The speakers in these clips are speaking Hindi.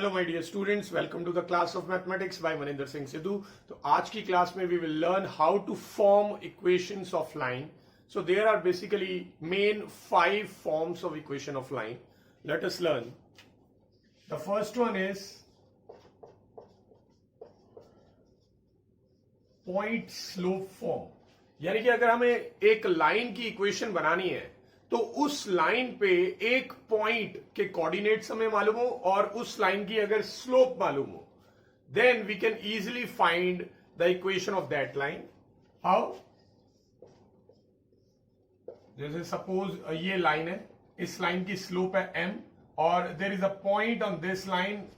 Hello my dear students, welcome to the class of mathematics by Maninder Singh Sidhu. तो आज की क्लास में we will learn how to form equations of line. So there are basically main 5 forms of equation of line. Let us learn. The first one is point slope form. यानी कि अगर हमें एक लाइन की इक्वेशन बनानी है तो उस लाइन पे एक पॉइंट के कोऑर्डिनेट्स हमें मालूम हो और उस लाइन की अगर स्लोप मालूम हो, then we can easily find the equation of that line. How? जैसे सपोज ये लाइन है, इस लाइन की स्लोप है m और there is a point on this line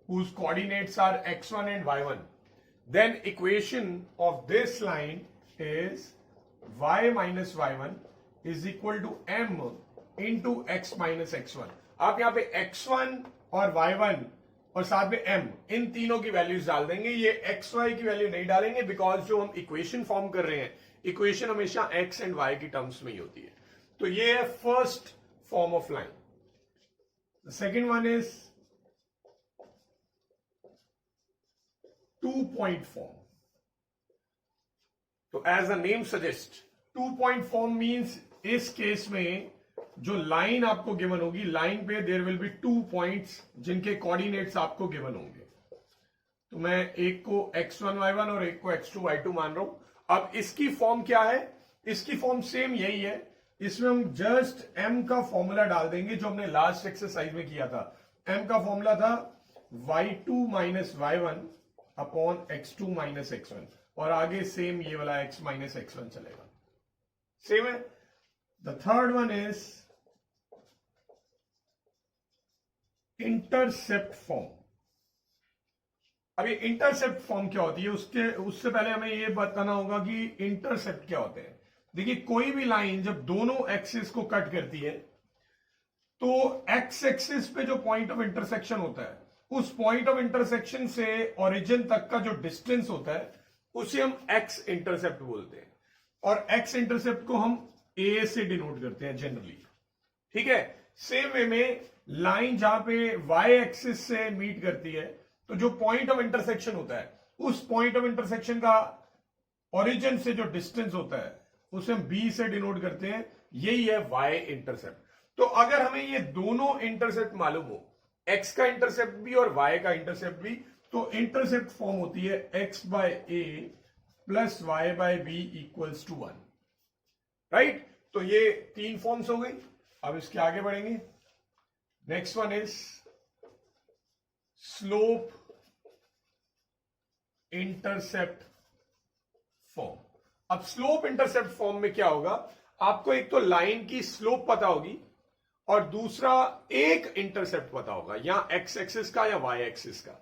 whose coordinates are x1 and y1. Then equation of this line is y minus y1 is equal to m into x minus x1. आप यहां पे x1 और y1 और साथ में m, इन तीनों की वैल्यूज डाल देंगे. ये xy की वैल्यू नहीं डालेंगे बिकॉज जो हम इक्वेशन फॉर्म कर रहे हैं, इक्वेशन हमेशा x एंड y की टर्म्स में ही होती है. तो ये है first form of line. The second one is 2-point form. तो as a name suggest, 2-point form means इस केस में जो लाइन आपको गिवन होगी, लाइन पे देयर विल बी 2 पॉइंट्स जिनके कोऑर्डिनेट्स आपको गिवन होंगे. तो मैं एक को x1 y1 और एक को x2 y2 मान रहा हूं. अब इसकी फॉर्म क्या है? इसकी फॉर्म सेम यही है. इसमें हम जस्ट m का फॉर्मूला डाल देंगे जो हमने लास्ट एक्सरसाइज में किया था. m का फॉर्मूला था y2 minus y1 upon x2 minus x1 और आगे सेम ये वाला x माइनस x1 चलेगा. सेम है. The third one is intercept form. अब ये इंटरसेप्ट फॉर्म क्या होती है, उससे पहले हमें ये बताना होगा कि इंटरसेप्ट क्या होते हैं. देखिए, कोई भी लाइन जब दोनों एक्सिस को कट करती है तो एक्स एक्सिस पे जो पॉइंट ऑफ इंटरसेक्शन होता है, उस पॉइंट ऑफ इंटरसेक्शन से ओरिजिन तक का जो डिस्टेंस होता है उसे हम एक्स इंटरसेप्ट बोलते हैं. और एक्स इंटरसेप्ट को हम ए से डिनोट करते हैं जनरली. ठीक है. सेम वे में लाइन जहां पे वाई एक्सिस से मीट करती है, तो जो पॉइंट ऑफ इंटरसेक्शन होता है, उस पॉइंट ऑफ इंटरसेक्शन का ओरिजिन से जो डिस्टेंस होता है उसे हम बी से डिनोट करते हैं. यही है वाई इंटरसेप्ट. तो अगर हमें ये दोनों इंटरसेप्ट मालूम हो, एक्स का इंटरसेप्ट भी और वाई का इंटरसेप्ट भी, तो इंटरसेप्ट फॉर्म होती है x by a plus y by b equals to 1. Right. तो ये 3 फॉर्म्स हो गई. अब इसके आगे बढ़ेंगे. Next one is slope intercept form. अब स्लोप इंटरसेप्ट फॉर्म में क्या होगा, आपको एक तो लाइन की स्लोप पता होगी और दूसरा एक इंटरसेप्ट पता होगा, या एक्स एक्सिस का या वाई एक्सिस का.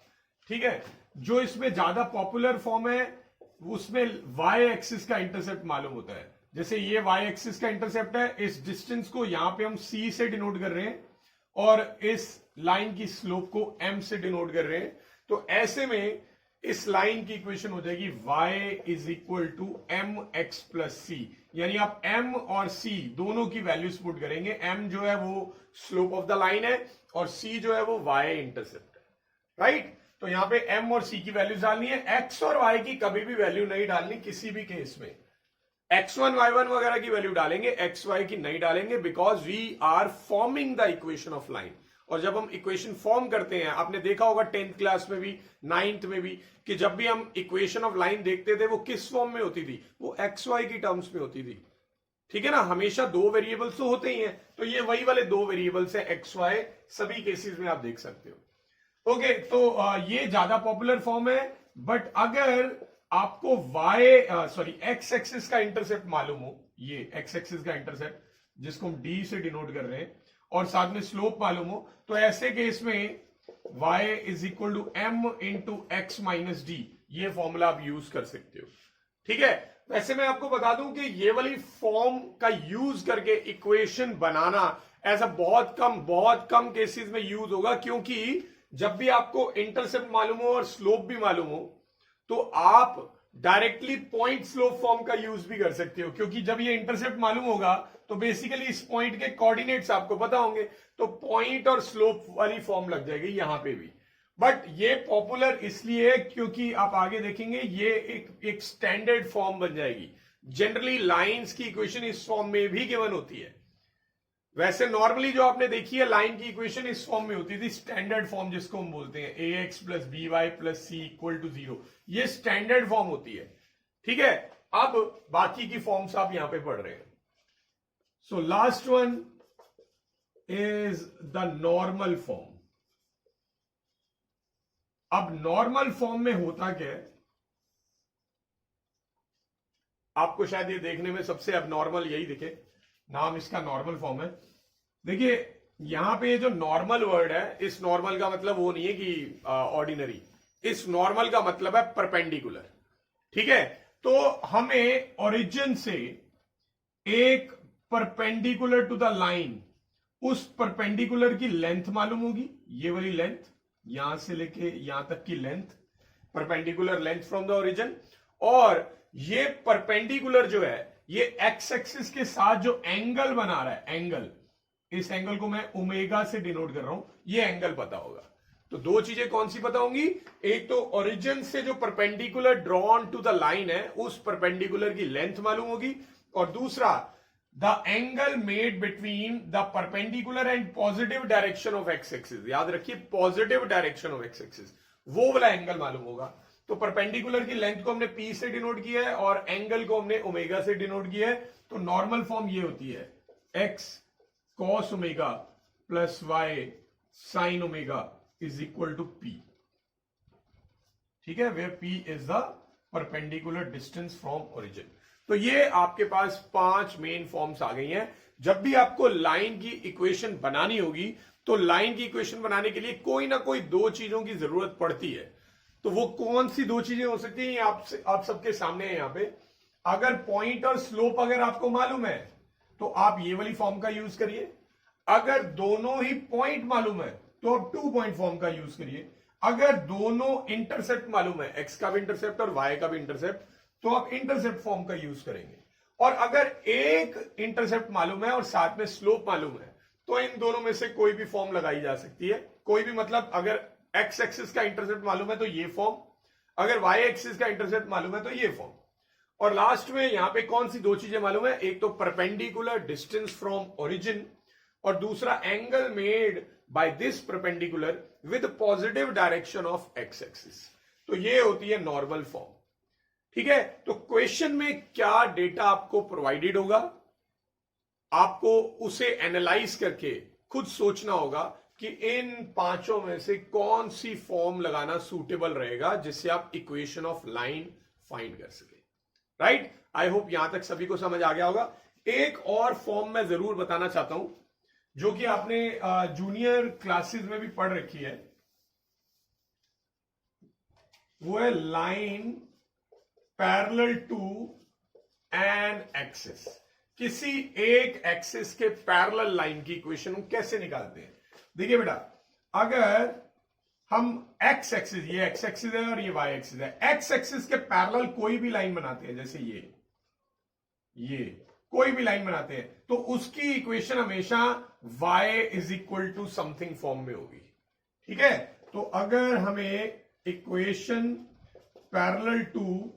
ठीक है. जो इसमें ज्यादा पॉपुलर फॉर्म है उसमें वाई एक्सिस का इंटरसेप्ट मालूम होता है. जैसे ये वाई एक्सिस का इंटरसेप्ट है, इस डिस्टेंस को यहां पे हम c से डिनोट कर रहे हैं और इस लाइन की स्लोप को m से डिनोट कर रहे हैं. तो ऐसे में इस लाइन की इक्वेशन हो जाएगी y is equal to m x plus c. यानी आप m और c दोनों की वैल्यूज पुट करेंगे. m जो है वो स्लोप ऑफ द लाइन है और c जो है वो y इंटरसेप्ट है. राइट. तो यहां पे m और c की वैल्यूज डालनी है. x और y की कभी भी वैल्यू नहीं डालनी किसी भी केस में. x1 y1 वगैरह की वैल्यू डालेंगे, xy की नहीं डालेंगे, because we are forming the equation of line. और जब हम इक्वेशन फॉर्म करते हैं, आपने देखा होगा 10th क्लास में भी, 9th में भी, कि जब भी हम इक्वेशन ऑफ लाइन देखते थे वो किस फॉर्म में होती थी, वो xy की टर्म्स में होती थी. ठीक है ना. हमेशा 2 वेरिएबल्स तो होते ही हैं. तो ये वही वाले 2 वेरिएबल्स हैं xy, सभी केसेस में आप देख सकते हो. ओके. तो ये ज्यादा पॉपुलर फॉर्म है. बट अगर आपको एक्स एक्सिस का इंटरसेप्ट मालूम हो, ये एक्स एक्सिस का इंटरसेप्ट जिसको हम डी से डिनोट कर रहे हैं, और साथ में स्लोप मालूम हो, तो ऐसे केस में y is equal to m into x minus d, ये फॉर्मूला आप यूज कर सकते हो. ठीक है. वैसे मैं आपको बता दूं कि ये वाली फॉर्म का यूज करके इक्वेशन बनाना ऐसा बहुत कम केसेस में यूज होगा, क्योंकि जब भी आपको इंटरसेप्ट मालूम हो और स्लोप भी मालूम हो तो आप डायरेक्टली पॉइंट स्लोप फॉर्म का यूज भी कर सकते हो. क्योंकि जब ये इंटरसेप्ट मालूम होगा तो बेसिकली इस पॉइंट के कोऑर्डिनेट्स आपको पता होंगे, तो पॉइंट और स्लोप वाली फॉर्म लग जाएगी यहां पे भी. बट ये पॉपुलर इसलिए है क्योंकि आप आगे देखेंगे ये एक स्टैंडर्ड फॉर्म बन जाएगी। जनरली लाइंस की इक्वेशन इस फॉर्म में भी गिवन होती है। वैसे नॉर्मली जो आपने देखी है लाइन की इक्वेशन इस फॉर्म में होती थी, स्टैंडर्ड फॉर्म जिसको हम बोलते हैं a x plus b y plus c equal to 0, ये स्टैंडर्ड फॉर्म होती है। ठीक है, अब बाकी की फॉर्म्स आप यहां पे पढ़ रहे हैं। So last one is the normal form. अब नॉर्मल फॉर्म में होता क्या है, आपको शायद ये देखने में सबसे अबनॉर्मल यही दिखे, नाम इसका नॉर्मल फॉर्म है। देखिए यहां पे जो नॉर्मल वर्ड है, इस नॉर्मल का मतलब वो नहीं है कि ऑर्डिनरी, इस नॉर्मल का मतलब है परपेंडिकुलर। ठीक है, तो हमें ओरिजिन से एक परपेंडिकुलर टू द लाइन, उस परपेंडिकुलर की लेंथ मालूम होगी, ये वाली लेंथ, यहां से लेके यहां तक की length, perpendicular length from the origin. और ये परपेंडिकुलर जो है ये एक्स एक्सिस के साथ जो एंगल बना रहा है, एंगल, इस एंगल को मैं ओमेगा से डिनोट कर रहा हूं, ये एंगल पता होगा। तो दो चीजें कौन सी पता होंगी, एक तो ओरिजिन से जो perpendicular drawn to the line है उस परपेंडिकुलर की लेंथ मालूम होगी, और दूसरा the angle made between the perpendicular and positive direction of x axis. याद रखिए positive direction of x axis, वो वाला एंगल मालूम होगा। तो परपेंडिकुलर की लेंथ को हमने पी से डिनोट किया है और एंगल को हमने ओमेगा से डिनोट किया है। तो नॉर्मल फॉर्म ये होती है x cos omega plus y sine omega is equal to P. ठीक है, where P is the perpendicular distance from origin. तो ये आपके पास 5 मेन फॉर्म्स आ गई हैं। जब भी आपको लाइन की इक्वेशन बनानी होगी तो लाइन की इक्वेशन बनाने के लिए कोई ना कोई दो चीजों की जरूरत पड़ती है। तो वो कौन सी दो चीजें हो सकती हैं, आप सबके सामने है यहां पे। अगर पॉइंट और स्लोप अगर आपको मालूम है तो आप ये वाली फॉर्म का यूज करिए। अगर दोनों ही पॉइंट मालूम है तो आप 2 पॉइंट फॉर्म का यूज करिए। अगर दोनों इंटरसेप्ट मालूम है, एक्स का भी इंटरसेप्ट और वाई का भी इंटरसेप्ट, तो आप इंटरसेप्ट फॉर्म का यूज करेंगे। और अगर एक इंटरसेप्ट मालूम है और साथ में स्लोप मालूम है तो इन दोनों में से कोई भी फॉर्म लगाई जा सकती है। कोई भी मतलब अगर एक्स एक्सिस का इंटरसेप्ट मालूम है तो ये फॉर्म, अगर वाई एक्सिस का इंटरसेप्ट मालूम है तो ये फॉर्म। और लास्ट में यहां पे कौन सी दो चीजें मालूम है, एक तो परपेंडिकुलर डिस्टेंस फ्रॉम ओरिजिन और दूसरा angle made by this perpendicular with positive direction of x axis. तो ये होती है नॉर्मल फॉर्म। ठीक है, तो क्वेश्चन में क्या डेटा आपको प्रोवाइडेड होगा, आपको उसे एनालाइज करके खुद सोचना होगा कि इन पांचों में से कौन सी फॉर्म लगाना सूटेबल रहेगा जिससे आप इक्वेशन ऑफ लाइन फाइंड कर सके। राइट, आई होप यहां तक सभी को समझ आ गया होगा। एक और फॉर्म मैं जरूर बताना चाहता हूं जो कि आपने जूनियर क्लासेस में भी पढ़ रखी है, वो है line parallel to an axis. किसी एक एक्सिस के पैरेलल लाइन की इक्वेशन कैसे निकालते हैं। देखिए बेटा, अगर हम एक्स एक्सिस, ये एक्स एक्सिस है और ये वाई एक्सिस है, एक्स एक्सिस के पैरेलल कोई भी लाइन बनाते हैं, जैसे ये कोई भी लाइन बनाते हैं, तो उसकी इक्वेशन हमेशा y is equal to something form में होगी। ठीक है, तो अगर हमें equation parallel to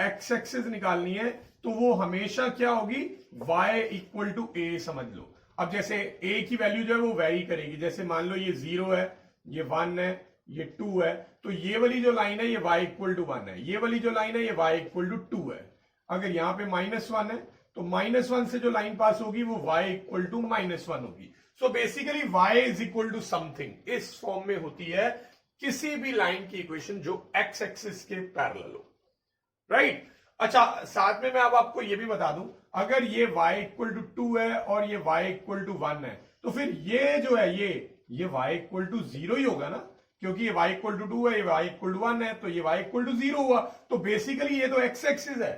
x axis निकालनी है तो वो हमेशा क्या होगी, y इक्वल टू a समझ लो। अब जैसे a की वैल्यू जो है वो वेरी करेगी, जैसे मान लो ये 0 है, ये 1 है, ये 2 है, तो ये वाली जो लाइन है ये y इक्वल टू 1 है, ये वाली जो लाइन है ये y इक्वल टू 2 है। अगर यहां पे -1 है तो -1 से जो लाइन पास होगी वो y इक्वल टू -1 होगी। So basically y is equal to something इस फॉर्म में होती है किसी भी लाइन की इक्वेशन जो एक्स एक्सिस के पैरेलल हो। राइट, अच्छा साथ में मैं अब आपको यह भी बता दूं, अगर ये y इक्वल टू 2 है और ये y इक्वल टू 1 है तो फिर ये जो है ये y इक्वल टू 0 ही होगा ना, क्योंकि ये y इक्वल टू 2 है, ये y इक्वल टू 1 है, तो ये y इक्वल टू 0 हुआ। तो बेसिकली ये तो एक्स एक्सिस है।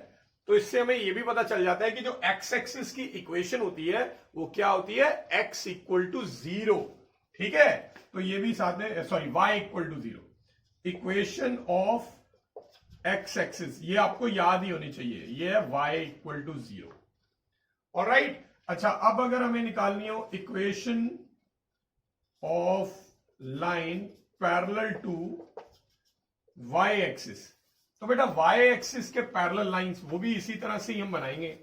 तो इससे हमें यह भी पता चल जाता है कि जो एक्स एक्सिस की इक्वेशन होती है वो क्या होती है, x इक्वल टू 0। ठीक है, तो ये भी साथ में, sorry, y equal to 0, equation of x axis, ये आपको याद ही होनी चाहिए, ये है y इक्वल टू 0। ऑलराइट, अच्छा अब अगर हमें निकालनी हो equation of line parallel to y axis. तो बेटा वाई एक्सिस के पैरेलल लाइंस वो भी इसी तरह से ही हम बनाएंगे।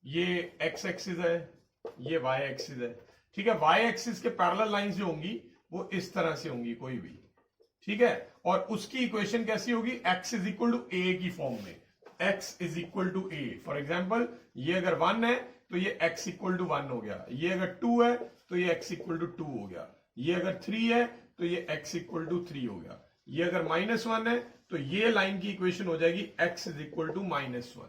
ये एक्स एक्सिस है, ये वाई एक्सिस है, ठीक है। वाई एक्सिस के पैरेलल लाइंस जो होंगी वो इस तरह से होंगी कोई भी, ठीक है। और उसकी इक्वेशन कैसी होगी, x is equal to a की फॉर्म में। x is equal to a, for example ये अगर 1 है तो ये x इक्वल टू 1 हो गया, ये अगर 2 है तो ये x इक्वल टू 2 हो गया, ये अगर 3 है तो ये x इक्वल टू 3 हो गया, ये अगर -1 है तो ये लाइन की इक्वेशन हो जाएगी x इज इक्वल टू -1,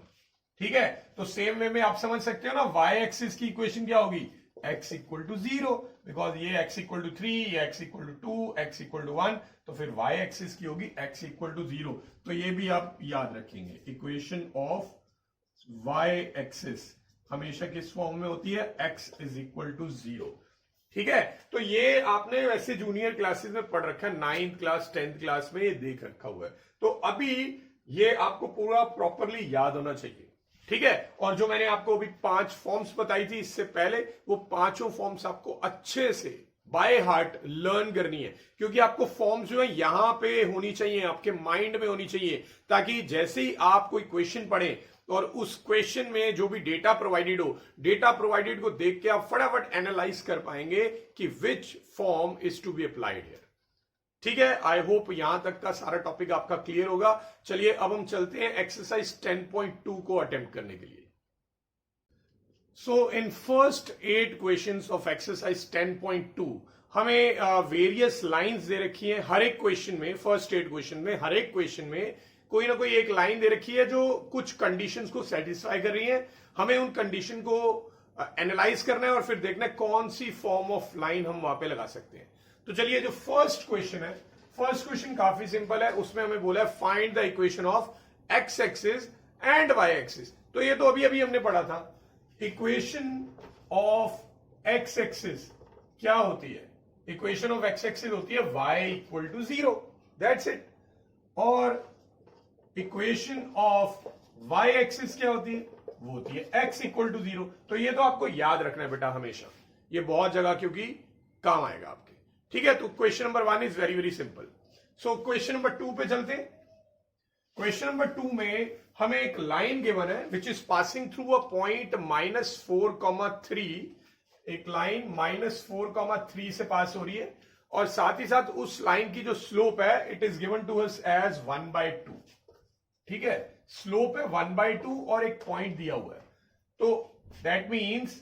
ठीक है। तो सेम वे में आप समझ सकते हो ना, y एक्सिस की इक्वेशन क्या होगी, x इक्वल टू 0, बिकॉज ये x इक्वल टू 3, ये x equal to 2, x equal to 1, तो फिर y एक्सिस की होगी x इक्वल टू 0। तो ये भी आप याद रखेंगे, इक्वेशन ऑफ y एक्सिस हमेशा किस फॉर्म में होती है, x इज इक्वल टू 0, ठीक है। तो ये आपने वैसे जूनियर क्लासेस में पढ़ रखा है, 9th क्लास 10th क्लास में ये देख रखा हुआ है। तो अभी ये आपको पूरा प्रॉपरली याद होना चाहिए, ठीक है। और जो मैंने आपको अभी 5 फॉर्म्स बताई थी इससे पहले, वो पांचों फॉर्म्स आपको अच्छे से बाय हार्ट लर्न करनी है, क्योंकि आपको फॉर्म्स जो है यहां पे होनी चाहिए, आपके माइंड में होनी चाहिए, ताकि जैसे ही आप कोई क्वेश्चन पढ़ें और उस क्वेश्चन में जो भी डेटा प्रोवाइडेड हो, डेटा प्रोवाइडेड को देख के आप फटाफट एनालाइज कर पाएंगे कि which form is to be applied here, ठीक है। आई होप यहां तक का सारा टॉपिक आपका क्लियर होगा। चलिए अब हम चलते हैं एक्सरसाइज 10.2 को अटेम्प्ट करने के लिए। So in first 8 questions of exercise 10.2 हमें वेरियस लाइंस दे रखी हैं। हर एक क्वेश्चन में, फर्स्ट 8 क्वेश्चन में हर एक क्वेश्चन में कोई ना कोई एक लाइन दे रखी है जो कुछ कंडीशंस को सेटिस्फाई कर रही है। हमें उन कंडीशन को एनालाइज करना है और फिर देखना है कौन सी फॉर्म ऑफ लाइन हम वहां पे लगा सकते हैं। तो चलिए जो फर्स्ट क्वेश्चन है, फर्स्ट क्वेश्चन काफी सिंपल है, उसमें हमें बोला है find the equation of x axis and y axis. तो ये तो अभी अभी हमने पढ़ा था, इक्वेशन ऑफ एक्स एक्सिस क्या होती है, इक्वेशन ऑफ एक्स एक्सिस होती है y equal to 0, that's it. और इक्वेशन ऑफ y एक्सिस क्या होती है, वो होती है x इक्वल टू 0। तो ये तो आपको याद रखना है बेटा हमेशा, ये बहुत जगह क्योंकि काम आएगा आपके, ठीक है। तो question number 1 is very very simple. So question number 2 पे चलते हैं। क्वेश्चन नंबर 2 में हमें एक लाइन गिवन है which is passing through a point -4,3, एक लाइन -4,3 से पास हो रही है, और साथ ही साथ उस लाइन की जो स्लोप है it is given to us as 1/2, ठीक है। स्लोप है 1/2 और एक पॉइंट दिया हुआ है। तो दैट मीन्स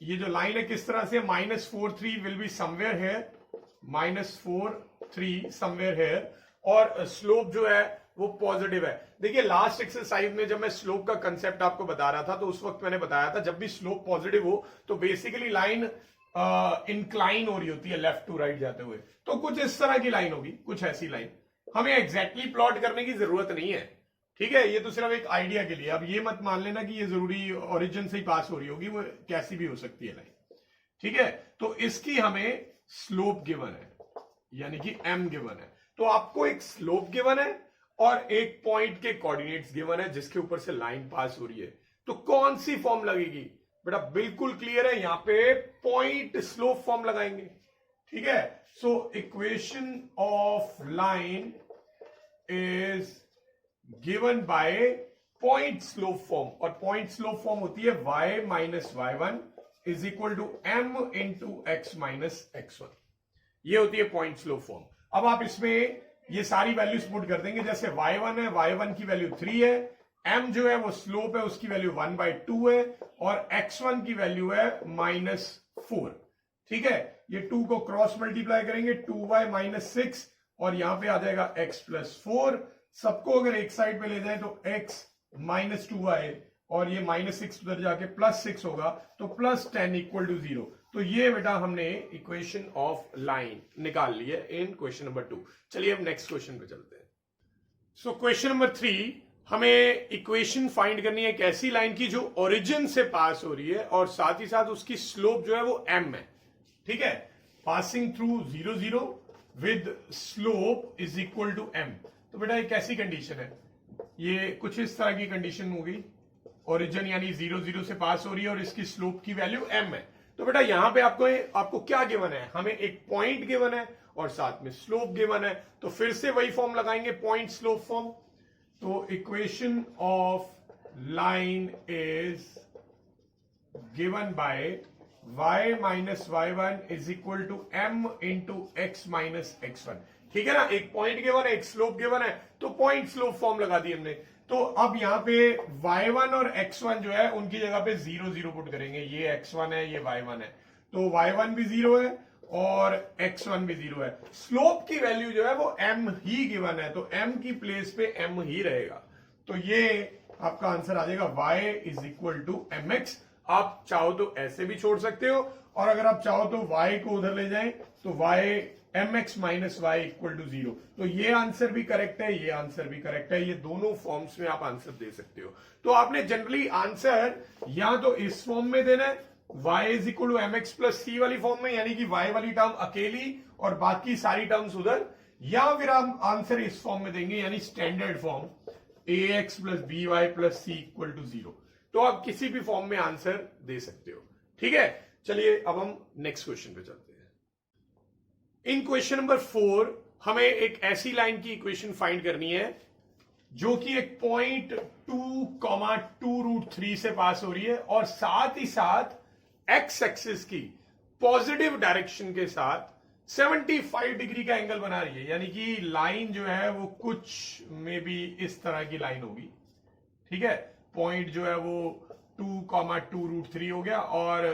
ये जो लाइन है किस तरह से, -4,3 will be somewhere here, -4,3 somewhere here, और स्लोप जो है वो पॉजिटिव है। देखिए लास्ट एक्सरसाइज में जब मैं स्लोप का कंसेप्ट आपको बता रहा था तो उस वक्त मैंने बताया था जब भी स्लोप पॉजिटिव हो तो बेसिकली लाइन इंक्लाइन हो रही होती है लेफ्ट टू राइट जाते हुए। तो कुछ इस तरह की लाइन होगी, कुछ ऐसी लाइन। हमें एग्जैक्टली प्लॉट करने की जरूरत नहीं है, ठीक है, ये तो सिर्फ एक आइडिया के लिए। अब ये मत मान लेना कि ये जरूरी ओरिजिन से ही पास हो रही होगी, वो कैसी भी हो सकती है लाइन, ठीक है। तो इसकी हमें स्लोप गिवन है, यानी कि m गिवन है। तो आपको एक स्लोप गिवन है और एक पॉइंट के कोऑर्डिनेट्स गिवन है जिसके ऊपर से लाइन पास हो रही है। तो कौन सी फॉर्म लगेगी बेटा, बिल्कुल क्लियर है, यहां पे पॉइंट स्लोप फॉर्म लगाएंगे, ठीक है। So equation of line is given by point slope form, और पॉइंट स्लोप फॉर्म होती है y minus y1 is equal to m into x minus x1, ये होती है पॉइंट स्लोप फॉर्म। अब आप इसमें ये सारी वैल्यूज पुट कर देंगे, जैसे y1 है, y1 की वैल्यू 3 है, m जो है वो स्लोप है उसकी वैल्यू 1/2 है, और x1 की वैल्यू है -4, ठीक है। ये 2 को क्रॉस मल्टीप्लाई करेंगे 2y माइनस 6, और यहां पे आ जाएगा x प्लस 4। सबको अगर एक साइड पे ले जाए तो x माइनस 2y, और ये -6 उधर जाके +6 होगा, तो +10 इक्वल टू 0। तो ये बेटा हमने इक्वेशन ऑफ लाइन निकाल ली है इन क्वेश्चन नंबर 2। चलिए अब नेक्स्ट क्वेश्चन पे चलते हैं। सो क्वेश्चन नंबर 3 हमें इक्वेशन फाइंड करनी है एक ऐसी लाइन की जो ओरिजिन से पास हो रही है और साथ ही साथ उसकी स्लोप जो है वो m है, ठीक है, passing through 0 0 with slope is equal to m। तो बेटा ये कैसी कंडीशन है, ये कुछ इस तरह की कंडीशन होगी, ओरिजिन यानी 0 0 से पास हो रही है और इसकी स्लोप की वैल्यू m है। तो बेटा यहां पे आपको क्या गिवन है, हमें एक पॉइंट गिवन है और साथ में स्लोप गिवन है, तो फिर से वही फॉर्म लगाएंगे, पॉइंट स्लोप फॉर्म। तो equation of line is given by y minus y1 is equal to m into x minus x1। ठीक है ना, एक पॉइंट गिवन है, एक स्लोप गिवन है, तो पॉइंट स्लोप फॉर्म लगा दी हमने। तो अब यहां पे y1 और x1 जो है उनकी जगह पे 0 0 पुट करेंगे। ये x1 है, ये y1 है, तो y1 भी 0 है और x1 भी 0 है। स्लोप की वैल्यू जो है वो m ही गिवन है, तो m की प्लेस पे m ही रहेगा। तो ये आपका आंसर आ जाएगा y is equal to mx। आप चाहो तो ऐसे भी छोड़ सकते हो, और अगर आप चाहो तो y को उधर ले जाएं तो y mx minus y equal to 0। तो ये आंसर भी करेक्ट है, ये आंसर भी करेक्ट है, ये दोनों फॉर्म्स में आप आंसर दे सकते हो। तो आपने जनरली आंसर या तो इस फॉर्म में देना है, y is equal to mx plus c वाली फॉर्म में, यानी कि y वाली टर्म अकेली और बाकी सारी टर्म्स उधर, या फिर हम आंसर इस फॉर्म में देंगे, यानी standard form ax plus by plus c equal to 0। तो आप किसी भी फॉर्म में आंसर दे सकते हो। ठीक है, चलिए अब हम नेक्स्ट क्वेश्चन पे चलते हैं। इन क्वेश्चन नंबर 4 हमें एक ऐसी लाइन की इक्वेशन फाइंड करनी है जो कि एक पॉइंट 2,2√3 से पास हो रही है, और साथ ही साथ एक्स एक्सिस की पॉजिटिव डायरेक्शन के साथ 75 डिग्री का एंगल बना रही है। यानी कि लाइन जो है वो कुछ में भी इस तरह की लाइन होगी। ठीक है, पॉइंट जो है वो 2,2√3 हो गया और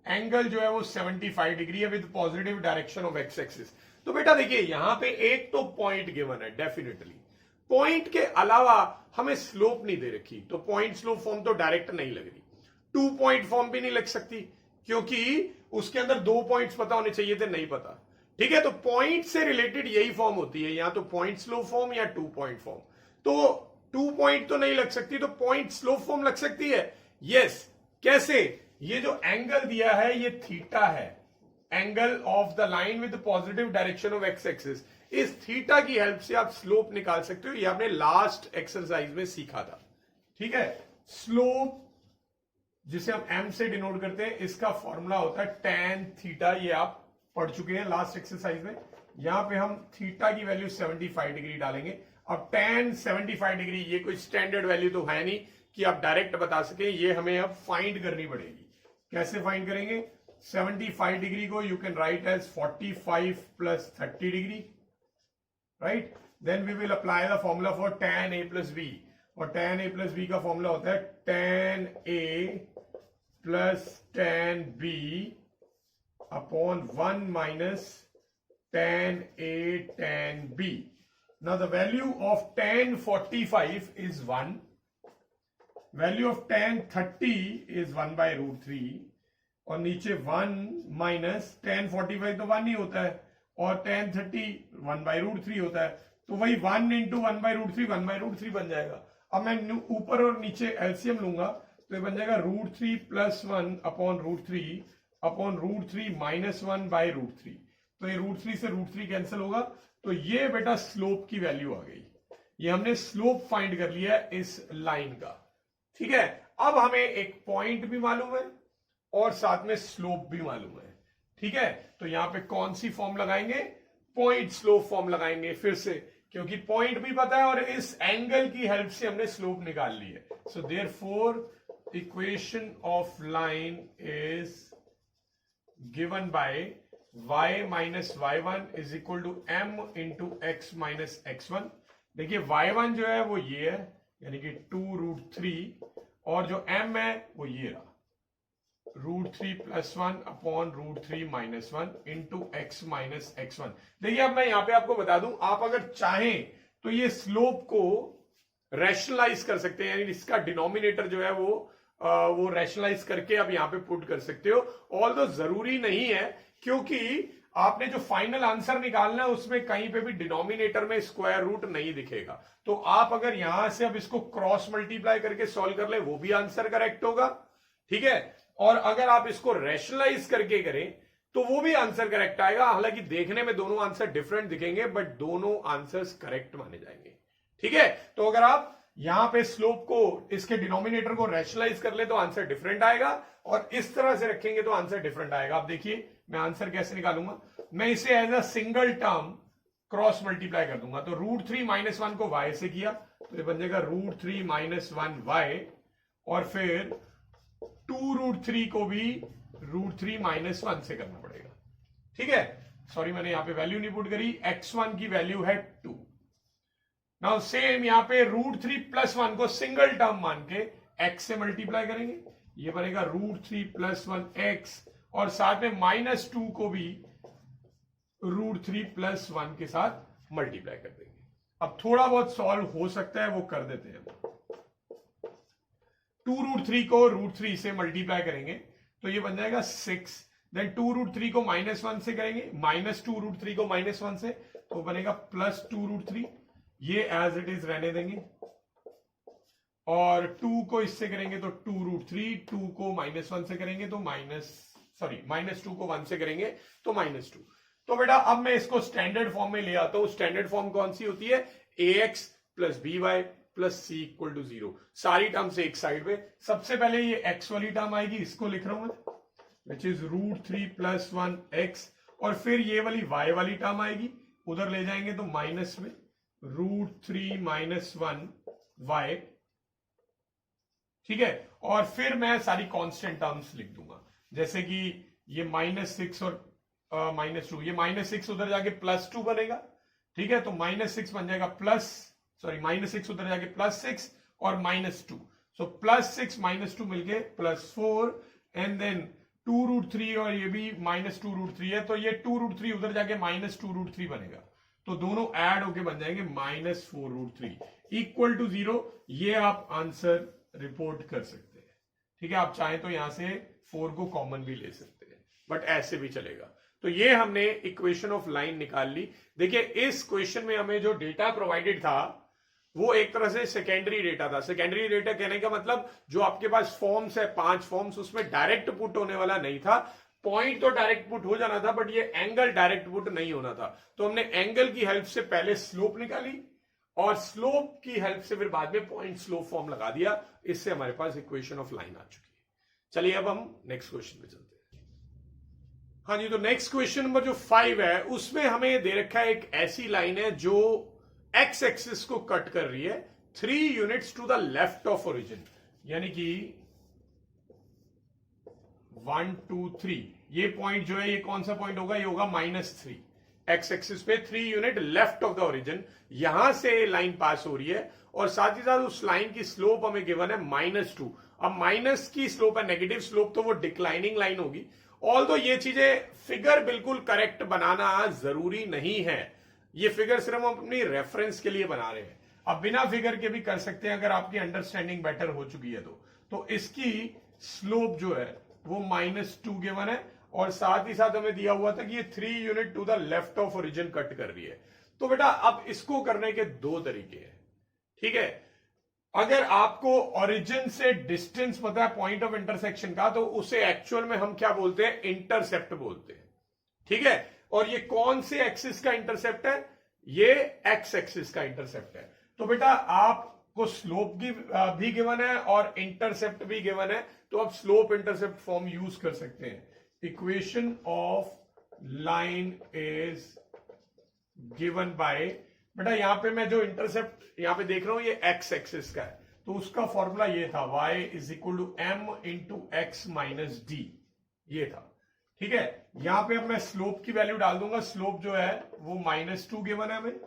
एंगल जो है वो 75 डिग्री है with positive direction of x axis. तो बेटा देखिए यहां पे एक तो पॉइंट गिवन है, डेफिनेटली पॉइंट के अलावा हमें स्लोप नहीं दे रखी, तो पॉइंट स्लोप फॉर्म तो डायरेक्ट नहीं लग रही। 2 पॉइंट फॉर्म भी नहीं लग सकती क्योंकि उसके अंदर 2 पॉइंट्स पता होने चाहिए थे, नहीं पता। ठीक है, तो पॉइंट से रिलेटेड यही फॉर्म होती है, या तो पॉइंट स्लोप फॉर्म या 2 पॉइंट फॉर्म। तो 2 पॉइंट तो नहीं लग सकती, तो पॉइंट स्लोप फॉर्म लग सकती है। यस, कैसे? ये जो एंगल दिया है ये थीटा है, angle of the line with positive direction of x axis. इस थीटा की हेल्प से आप स्लोप निकाल सकते हो, ये आपने लास्ट एक्सरसाइज में सीखा था। ठीक है, स्लोप जिसे हम m से डिनोट करते हैं, इसका फॉर्मूला होता है tan थीटा। ये आप पढ़ चुके हैं लास्ट एक्सरसाइज में। यहां पे हम थीटा की वैल्यू 75 डिग्री डालेंगे। अब tan 75 डिग्री ये कोई स्टैंडर्ड वैल्यू तो है नहीं कि आप डायरेक्ट बता सके, ये हमें अब फाइंड करनी पड़ेगी। कैसे फाइंड करेंगे? 75 डिग्री को you can write as 45 plus 30 degree, right. Then we will apply the formula for tan a plus b, और tan a प्लस b का फॉर्मूला होता है tan a plus tan b upon 1 minus tan a tan b। Now the value of tan 45 is 1, value of tan 30 is 1 by root 3, और नीचे 1 माइनस tan 45 तो 1 ही होता है और tan 30 1 by root 3 होता है, तो वही 1 into 1 by root 3 1 by root 3 बन जाएगा। अब मैं ऊपर और नीचे एलसीएम लूंगा तो ये बन जाएगा √3 प्लस 1 अपॉन √3 माइनस 1 बाय √3। तो ये √3 से √3 कैंसिल होगा, तो ये बेटा स्लोप की वैल्यू आ गई। ये हमने स्लोप फाइंड कर लिया है इस लाइन का। ठीक है, अब हमें एक पॉइंट भी मालूम है और साथ में स्लोप भी मालूम है। ठीक है, तो यहां पे कौन सी फॉर्म लगाएंगे? पॉइंट स्लोप फॉर्म लगाएंगे फिर से, क्योंकि पॉइंट भी पता है और इस एंगल की हेल्प से हमने स्लोप निकाल ली है। So therefore equation of line is given by y minus y1 is equal to m into x minus x1। देखिए y1 जो है वो ये है, यानी कि 2√3, और जो m है वो ये रहा √3 plus 1 upon √3 minus 1 into x minus x1। देखिए अब मैं यहां पे आपको बता दूं, आप अगर चाहें तो ये स्लोप को रैशनलाइज कर सकते हैं, यानी इसका डिनोमिनेटर जो है वो रैशनलाइज करके आप यहां पे पुट कर सकते हो। ऑल्दो जरूरी नहीं है, क्योंकि आपने जो फाइनल आंसर निकालना है उसमें कहीं पे भी डिनोमिनेटर में स्क्वायर रूट नहीं दिखेगा। तो आप अगर यहां से अब इसको क्रॉस मल्टीप्लाई करके सॉल्व कर ले, वो भी आंसर करेक्ट होगा। ठीक है, और अगर आप इसको रैशनलाइज करके करें तो वो भी आंसर करेक्ट आएगा। हालांकि देखने में दोनों आंसर डिफरेंट दिखेंगे, बट दोनों आंसर्स करेक्ट माने जाएंगे। ठीक है, तो अगर आप यहां पे स्लोप को, इसके डिनोमिनेटर को रैशनलाइज कर ले तो आंसर डिफरेंट आएगा, और इस तरह से रखेंगे तो आंसर डिफरेंट आएगा। आप देखिए मैं आंसर कैसे निकालूंगा, मैं इसे as a single term cross multiply कर दूंगा। तो √3 - 1 को y से किया तो ये बन जाएगा √3 - 1 y, और फिर 2√3 को भी √3 - 1 से करना पड़ेगा। ठीक है, सॉरी मैंने यहां पे वैल्यू नहीं पुट करी, x1 की वैल्यू है 2। नाउ सेम यहां पे √3 + 1 को सिंगल टर्म मान के x से मल्टीप्लाई करेंगे, ये बनेगा √3 + 1 x, और साथ में -2 को भी √3 + 1 के साथ मल्टीप्लाई कर देंगे। अब थोड़ा बहुत सॉल्व हो सकता है, वो कर देते हैं। 2√3 को √3 से मल्टीप्लाई करेंगे तो ये बन जाएगा 6, देन 2√3 को -1 से करेंगे, -2√3 को -1 से तो बनेगा +2√3, ये एज इट इज रहने देंगे, और 2 को इससे करेंगे तो 2√3, 2 को -1 से करेंगे तो -2 को 1 से करेंगे तो -2। तो बेटा अब मैं इसको स्टैंडर्ड फॉर्म में ले आता हूं। स्टैंडर्ड फॉर्म कौन सी होती है, ax + by + c = 0। सारी टर्म्स एक साइड पे, सबसे पहले ये x वाली टर्म आएगी, इसको लिख रहा हूं मैं, विच इज √3 + 1 x, और फिर ये वाली y वाली टर्म आएगी, उधर ले जाएंगे तो माइनस में √3 - 1 y। ठीक है, और फिर मैं सारी कांस्टेंट टर्म्स लिख दूंगा, जैसे कि ये -6 और -2, ये -6 उधर जाके +2 बनेगा। ठीक है, तो -6 बन जाएगा -6 उधर जाके +6 और -2, सो +6 - 2 मिलके +4, एंड देन 2√3, और ये भी -2√3 है, तो ये 2√3 उधर जाके -2√3 बनेगा, तो दोनों ऐड होके बन जाएंगे -4√3 = 0। ये आप आंसर रिपोर्ट कर सकते हैं। ठीक है, आप चाहें तो यहां से 4 को कॉमन भी ले सकते हैं, बट ऐसे भी चलेगा। तो ये हमने इक्वेशन ऑफ लाइन निकाल ली। देखिए इस क्वेश्चन में हमें जो डेटा प्रोवाइडेड था वो एक तरह से सेकेंडरी डेटा था। सेकेंडरी डेटा कहने का मतलब जो आपके पास फॉर्म्स है, 5 फॉर्म्स, उसमें डायरेक्ट पुट होने वाला नहीं था। पॉइंट तो डायरेक्ट पुट हो जाना था, बट ये एंगल डायरेक्ट पुट नहीं होना था। तो हमने एंगल की हेल्प से पहले स्लोप निकाली, और स्लोप की हेल्प से फिर बाद में पॉइंट स्लोप फॉर्म लगा दिया। इससे हमारे पास इक्वेशन ऑफ लाइन आ चुकी है। चलिए अब हम नेक्स्ट क्वेश्चन पे चलते हैं। हाँ जी, तो नेक्स्ट क्वेश्चन नंबर जो 5 है उसमें हमें दे रखा है एक ऐसी लाइन है जो एक्स एक्सिस को कट कर रही है 3 units to the left of origin, यानी कि 1 2 3। ये पॉइंट जो है ये कौन सा पॉइंट होगा, ये होगा -3। एक्स एक्सिस पे 3 unit left of the origin, यहां से लाइन पास हो रही है, और साथ ही साथ उस लाइन की स्लोप हमें गिवन है -2। अब माइनस की स्लोप है, नेगेटिव स्लोप, तो वो डिक्लाइनिंग लाइन होगी। ऑल्दो ये चीजें फिगर बिल्कुल करेक्ट बनाना जरूरी नहीं है, ये फिगर सिर्फ हम अपनी रेफरेंस के लिए बना रहे हैं। अब बिना फिगर के भी कर सकते हैं अगर आपकी अंडरस्टैंडिंग बेटर हो चुकी है तो इसकी स्लोप जो है वो -2 गिवन है, और साथ ही साथ हमें दिया हुआ था कि ये 3 unit to the left of origin cut कर रही है। तो बेटा अब इसको करने के 2 तरीके हैं। ठीक है, अगर आपको ओरिजिन से डिस्टेंस पता है पॉइंट ऑफ इंटरसेक्शन का, तो उसे एक्चुअल में हम क्या बोलते हैं, इंटरसेप्ट बोलते हैं। ठीक है, और ये कौन से एक्सिस का इंटरसेप्ट है, ये एक्स एक्सिस का इंटरसेप्ट है। तो बेटा आपको स्लोप भी गिवन है और इंटरसेप्ट भी गिवन है, तो आप स्लोप इंटरसेप्ट फॉर्म यूज कर सकते हैं। Equation of line is given bye, बेटा यहां पे मैं जो इंटरसेप्ट यहां पे देख रहा हूं ये एक्स एक्सिस का है, तो उसका फॉर्मूला ये था y = m × x - d, ये था। ठीक है, यहां पे अब मैं स्लोप की वैल्यू डाल दूंगा। स्लोप जो है वो -2 गिवन है हमें,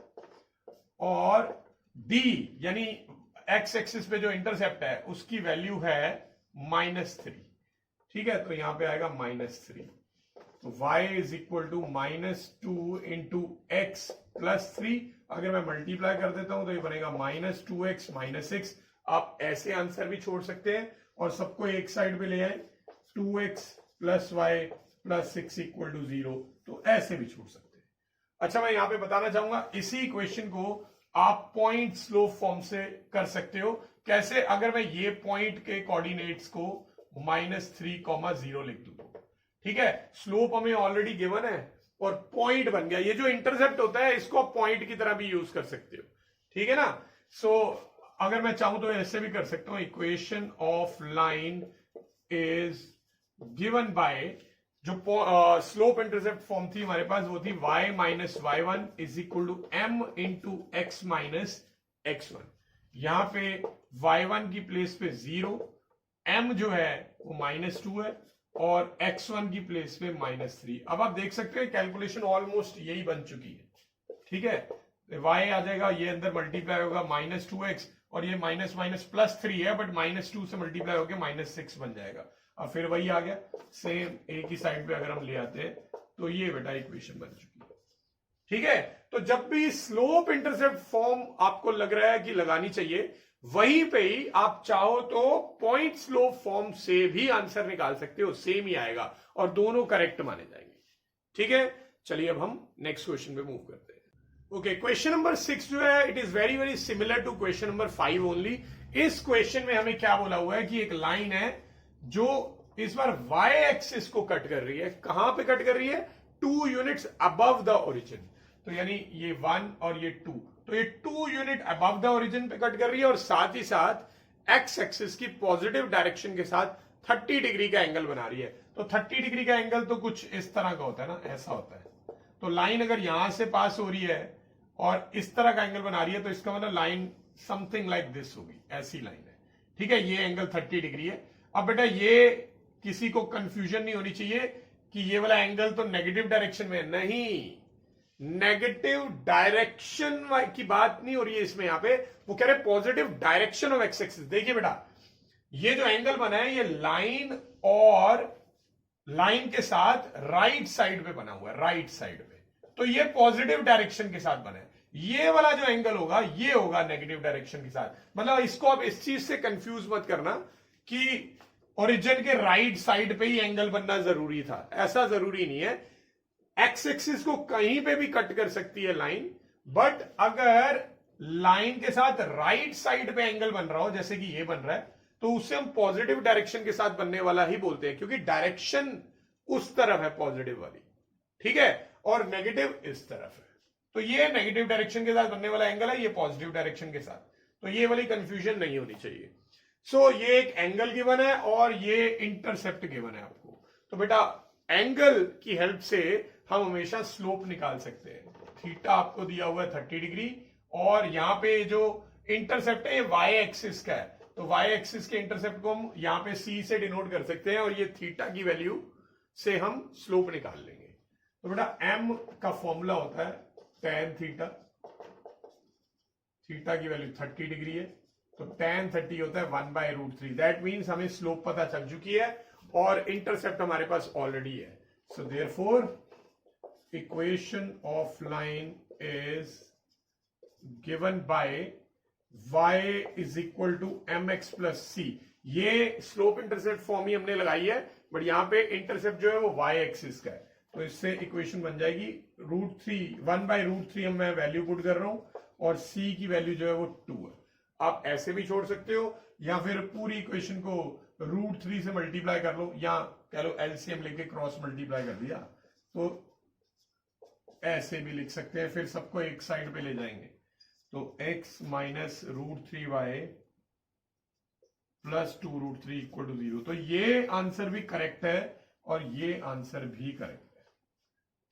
और d यानी एक्स एक्सिस पे जो इंटरसेप्ट है उसकी वैल्यू है -3। ठीक है, तो यहां पे आएगा -3, तो y = -2 × x + 3। अगर मैं मल्टीप्लाई कर देता हूं तो ये बनेगा -2x - 6। आप ऐसे आंसर भी छोड़ सकते हैं और सबको एक साइड पे ले आए, 2x + y + 6 = 0, तो ऐसे भी छोड़ सकते हैं। अच्छा, मैं यहां पे बताना चाहूंगा इसी इक्वेशन को आप पॉइंट स्लोप फॉर्म से कर सकते हो। कैसे, अगर मैं ये पॉइंट के कोऑर्डिनेट्स को -3, 0 लिख दूं, ठीक है, स्लोप हमें ऑलरेडी गिवन है और पॉइंट बन गया। ये जो इंटरसेप्ट होता है इसको आप पॉइंट की तरह भी यूज कर सकते हो। ठीक है ना। सो अगर मैं चाहूं तो ऐसे भी कर सकता हूं, equation of line is given by, जो स्लोप इंटरसेप्ट फॉर्म थी हमारे पास वो थी y minus y one is equal to m into x minus x one. यहां पे y1 की प्लेस पे 0, m जो है वो -2 है और x1 की प्लेस पे -3। अब आप देख सकते हैं कैलकुलेशन ऑलमोस्ट यही बन चुकी है, ठीक है। y आ जाएगा, ये अंदर मल्टीप्लाई होगा -2x और ये माइनस माइनस +3 है, बट -2 से मल्टीप्लाई होकर -6 बन जाएगा। अब फिर वही आ गया, सेम एक ही साइड पे अगर हम ले आते हैं तो ये बेटा इक्वेशन बन चुकी है, ठीक है। तो जब भी स्लोप इंटरसेप्ट फॉर्म आपको लग रहा है कि लगानी चाहिए, वहीं पे ही आप चाहो तो पॉइंट स्लोप फॉर्म से भी आंसर निकाल सकते हो, सेम ही आएगा और दोनों करेक्ट माने जाएंगे, ठीक है। चलिए अब हम नेक्स्ट क्वेश्चन पे मूव करते हैं। ओके, क्वेश्चन नंबर 6 जो है it is very very similar to question number 5 only. इस क्वेश्चन में हमें क्या बोला हुआ है कि एक लाइन है जो इस बार y एक्सिस को कट कर रही है। कहां पे कट कर रही है? 2 यूनिट्स अबव द ओरिजिन। तो यानी ये 1 और ये 2, तो ये 2 यूनिट अबव द ओरिजिन पे कट कर रही है और साथ ही साथ एक्स एक्सिस की पॉजिटिव डायरेक्शन के साथ 30 डिग्री का एंगल बना रही है। तो 30 डिग्री का एंगल तो कुछ इस तरह का होता है ना, ऐसा होता है। तो लाइन अगर यहां से पास हो रही है और इस तरह का एंगल बना रही है तो इसका मतलब लाइन समथिंग लाइक दिस होगी, ऐसी लाइन है, ठीक है। ये एंगल 30 डिग्री है। अब बेटा ये किसी को कंफ्यूजन नहीं होनी चाहिए कि ये वाला एंगल तो नेगेटिव डायरेक्शन में, नहीं, नेगेटिव डायरेक्शन की बात नहीं हो रही है इसमें। यहां पे वो कह रहे positive direction of x axis. देखिए बेटा, ये जो एंगल बना है ये लाइन और लाइन के साथ राइट साइड पे बना हुआ है, राइट साइड पे, तो ये पॉजिटिव डायरेक्शन के साथ बना है। ये वाला जो एंगल होगा ये होगा नेगेटिव डायरेक्शन के साथ। मतलब इसको आप इस चीज से कंफ्यूज मत करना कि ओरिजिन के राइट साइड पे ही एंगल बनना जरूरी था, ऐसा जरूरी नहीं है। एक्स एक्सिस को कहीं पे भी कट कर सकती है लाइन, बट अगर लाइन के साथ राइट साइड पे एंगल बन रहा हो, जैसे कि ये बन रहा है, तो उससे हम पॉजिटिव डायरेक्शन के साथ बनने वाला ही बोलते हैं, क्योंकि डायरेक्शन उस तरफ है पॉजिटिव वाली, ठीक है, और नेगेटिव इस तरफ है। तो ये नेगेटिव डायरेक्शन के साथ बनने वाला एंगल है, ये पॉजिटिव डायरेक्शन के साथ, तो ये वाली कंफ्यूजन नहीं होनी चाहिए। सो ये एक एंगल गिवन है और ये इंटरसेप्ट गिवन है आपको। तो बेटा एंगल की हेल्प से हम हमेशा स्लोप निकाल सकते हैं। थीटा आपको दिया हुआ है 30 डिग्री और यहां पे जो इंटरसेप्ट है वाई एक्सिस का है, तो वाई एक्सिस के इंटरसेप्ट को हम यहां पे सी से डिनोट कर सकते हैं और ये थीटा की वैल्यू से हम स्लोप निकाल लेंगे। तो बेटा एम का फॉर्मूला होता है tan थीटा, थीटा की वैल्यू 30 डिग्री है, तो tan 30 होता है 1/√3। दैट मीन्स हमें स्लोप पता चल चुकी है और इंटरसेप्ट हमारे पास ऑलरेडी है। So therefore equation of line is given by y is equal to mx plus c. ये स्लोप इंटरसेप्ट फॉर्म ही हमने लगाई है, बट यहां पे इंटरसेप्ट जो है वो y एक्सिस का है, तो इससे इक्वेशन बन जाएगी √3, 1/√3 हम मैं वैल्यू पुट कर रहा हूं और c की वैल्यू जो है वो 2 है। आप ऐसे भी छोड़ सकते हो या फिर पूरी इक्वेशन को √3 से मल्टीप्लाई कर लो, या कह लो एलसीएम लेके क्रॉस मल्टीप्लाई कर दिया, तो ऐसे भी लिख सकते हैं। फिर सबको एक साइड पे ले जाएंगे, तो x minus √3y plus 2√3 equal to 0। तो ये आंसर भी करेक्ट है और ये आंसर भी करेक्ट है,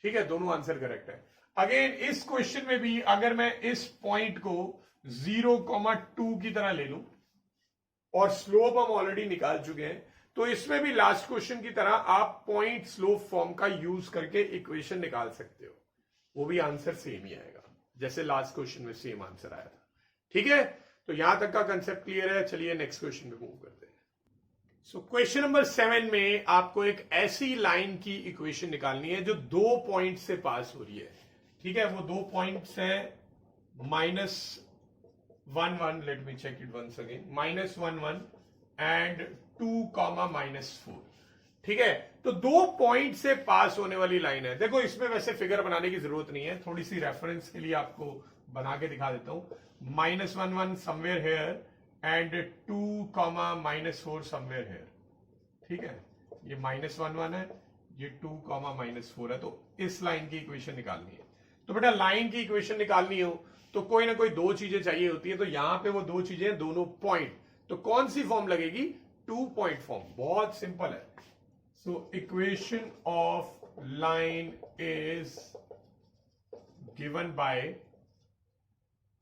ठीक है, दोनों आंसर करेक्ट है। अगेन इस क्वेश्चन में भी अगर मैं इस पॉइंट को 0,2 की तरह ले लूं और स्लोप हम ऑलरेडी निकाल चुके हैं, तो इसमें भी लास्ट क्वेश्चन की तरह आप पॉइंट स्लोप फॉर्म का यूज करके इक्वेशन निकाल सकते हो, वो भी आंसर सेम ही आएगा जैसे लास्ट क्वेश्चन में सेम आंसर आया था, ठीक है। तो यहां तक का कंसेप्ट क्लियर है। चलिए नेक्स्ट क्वेश्चन पे मूव करते हैं। सो क्वेश्चन नंबर 7 में आपको एक ऐसी लाइन की इक्वेशन निकालनी है जो 2 पॉइंट से पास हो रही है, ठीक है। वो 2 पॉइंट्स है -1,1, let me check it once again, -1,1 and 2,-4, ठीक है। तो 2 पॉइंट से पास होने वाली लाइन है। देखो इसमें वैसे फिगर बनाने की जरूरत नहीं है, थोड़ी सी रेफरेंस के लिए आपको बना के दिखा देता हूं। -1,1 somewhere here and 2,-4 somewhere here, ठीक है। ये -1,1 है, ये 2,-4 है, तो इस लाइन की इक्वेशन निकालनी है। तो बेटा लाइन की इक्वेशन निकालनी हो तो कोई ना कोई दो चीजें चाहिए होती है, तो यहां पे वो दो चीजें दोनों पॉइंट, तो कौन सी फॉर्म लगेगी? 2 पॉइंट फॉर्म। बहुत सिंपल है। So equation of line is given by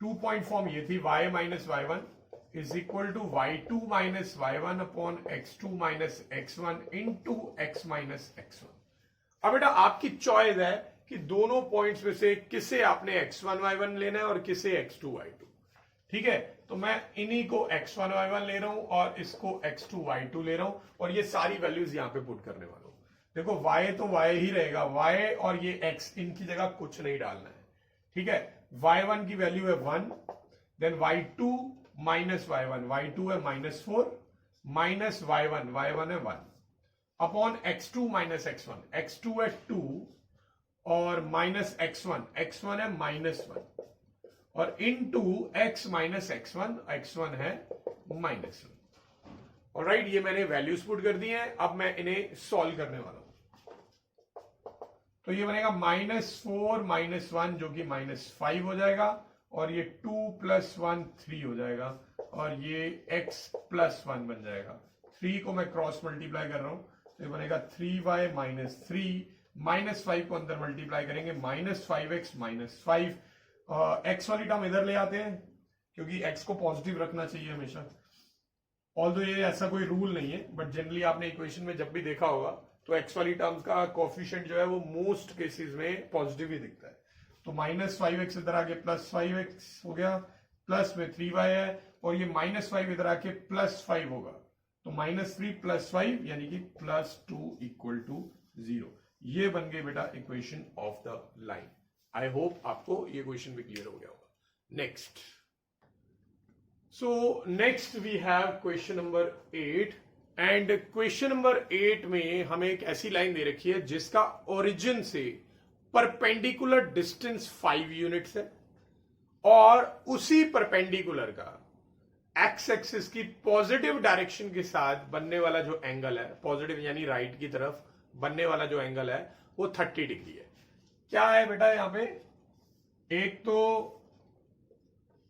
2 point form ये थी, y minus y1 is equal to y2 minus y1 upon x2 minus x1 into x minus x1। अब बेटा आपकी चॉइस है कि दोनों पॉइंट्स में से किसे आपने x1 y1 लेना है और किसे x2 y2। ठीक है, तो मैं इन्हीं को x1 y1 ले रहा हूं और इसको x2 y2 ले रहा हूं, और ये सारी वैल्यूज यहां पे पुट करने वाला हूं। देखो y तो y ही रहेगा, y और ये x, इनकी जगह कुछ नहीं डालना है। ठीक है, y1 की वैल्यू है 1, देन y2 माइनस y2 है -4 माइनस y1 है 1 अपॉन x2 माइनस x1 है 2 और माइनस x1 है -1 और इनटू x माइनस x1 है -1। ऑलराइट, ये मैंने वैल्यूज पुट कर दी हैं। अब मैं इन्हें सॉल्व करने वाला हूं। तो ये बनेगा -4 -1 जो कि -5 हो जाएगा, और ये 2 + 1 3 हो जाएगा, और ये x + 1 बन जाएगा। 3 को मैं क्रॉस मल्टीप्लाई कर रहा हूं, तो ये बनेगा 3y - 3 -5 को अंदर मल्टीप्लाई करेंगे -5x -5। x वाली टर्म इधर ले आते हैं क्योंकि x को पॉजिटिव रखना चाहिए हमेशा। ऑल्दो ये ऐसा कोई रूल नहीं है, बट जनरली आपने इक्वेशन में जब भी देखा होगा तो x वाली टर्म का कोएफिशिएंट जो है वो मोस्ट केसेस में पॉजिटिव ही दिखता है। तो -5x इधर आके +5x हो गया, प्लस में 3y है, और ये -5 इधर आके +5 होगा, तो -3 + 5 यानी कि +2 = 0। ये बन गई बेटा equation of the line. I hope आपको ये क्वेश्चन भी क्लियर हो गया होगा। Next, so next we have question number 8, and question number 8 में हमें एक ऐसी लाइन दे रखी है जिसका ओरिजिन से परपेंडिकुलर डिस्टेंस 5 यूनिट्स है, और उसी परपेंडिकुलर का एक्स एक्सिस की पॉजिटिव डायरेक्शन के साथ बनने वाला जो एंगल है, पॉजिटिव यानी राइट की तरफ बनने वाला जो एंगल है वो 30 डिग्री है। क्या है बेटा यहां पे? एक तो